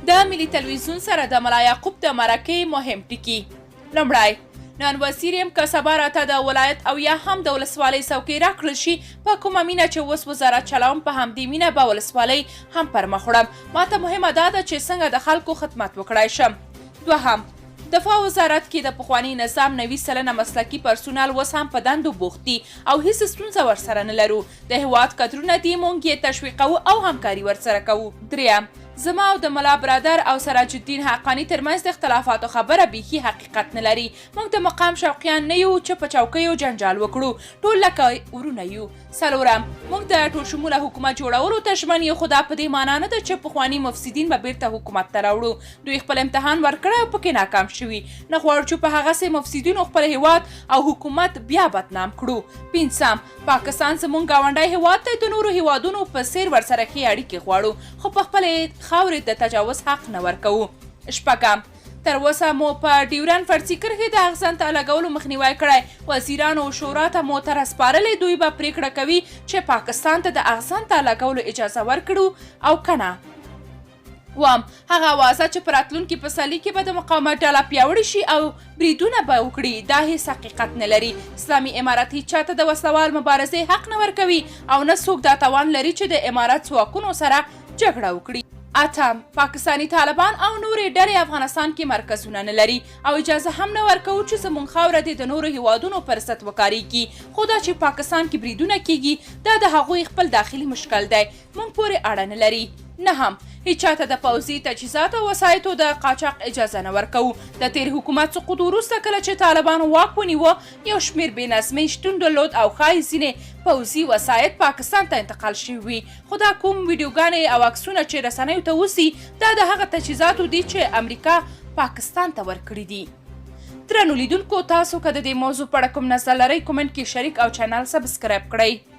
د ملي تلویزیون سره د ملا یعقوب د مرکې مهم ټکي. لومړی، نن وزیر یم که سبا راته د ولایت او یا هم د ولسوالۍ څوکۍ راکړل شي، په کومه مینه چې اوس وزارت چلوم په همدې مینه به ولسوالۍ هم پر مخ وړم. ماته مهمه دا ده چې څنګه د خلکو خدمت وکړای شم. دوهم، دفاع وزارت کې د پخواني نظام 90% مسلکي پرسونل اوس هم په دندو بوخت دي او هیڅ ستونزه ورسره نه لرو. د هیواد کدرونه دي، موږ یې تشویقوو او همکاري ورسره کوو. دریم، زما او د ملا برادر او سراج الدین حقانی ترمنځ د اختلافاتو خبره بیخي حقیقت نه لري. موږ د مقام شوقیان نه یو چې په چوکیو جنجال وکړو، ټول لکه ورونه یو. څلورم، موږ د ټول شموله حکومت جوړولو ته ژمن یو، خو دا په دې معنا نه ده چې پخواني مفسدین به بیرته حکومت ته راوړو. دوی خپل امتحان ورکړی او پکې ناکام شوي. نه غواړو چې په هغسې مفسدینو خپل هیواد او حکومت بیا بدنام کړو. پنځم، پاکستان زموږ ګاونډی هیواد دی، د نورو هیوادونو په څیر ورسره ښې اړیکې غواړو، خو په خپلې خاورې د تجاوز حق نه ورکوو. شپږم، تر اوسه مو په ډیورنډ فرضي کرښې د اغزن ته لګولو مخنیوی کړی. وزیرانو شورا ته مو تر سپارلی، دوی به پریکړه کوي چې پاکستان ته د اغزن ته لګولو اجازه ورکړو او که نه. اووم، هغه اوازه چې په راتلونکي پسرلي کې به د مقاومت ډله پیاوړې شي او بریدونه به وکړي، دا هیڅ حقیقت نه لري. اسلامي امارت هیڅ چاته د وسلوال مبارزې حق نه ورکوي او نه څوک دا توان لري چې د امارت ځواکونو سره جګړه وکړي. اتم، پاکستانی طالبان او نورې ډلې افغانستان کې مرکزونه نه لري او اجازه هم نه ورکوو چې زموږ خاوره دې د نورو هیوادونو پر ضد وکاریږي. خو دا چې پاکستان کې بریدونه کیږي، دا د هغوی خپل داخلي مشکل دی، موږ پورې اړه نه لري. نهم، هیڅ چاته د پوځي تجهیزاتو او وسایطو د قاچاق اجازه نه ورکوو. د تیر حکومت سقوط وروسته کله چې طالبانو واک ونیوه، یو شمېر بې نظمۍ شتون درلود او ښایي ځینې پوځي وسایط پاکستان ته انتقال شوي وي. خو دا کوم ویډیوګانې او عکسونه چې رسنیو ته وځي، دا د هغه تجهیزاتو دي چې امریکا پاکستان ته ورکړي دي. درنو لیدونکو، تاسو که د دې موضوع په اړه کوم نظر لرئ، کومنټ کې شریک او چینل سبسکرایب کړئ.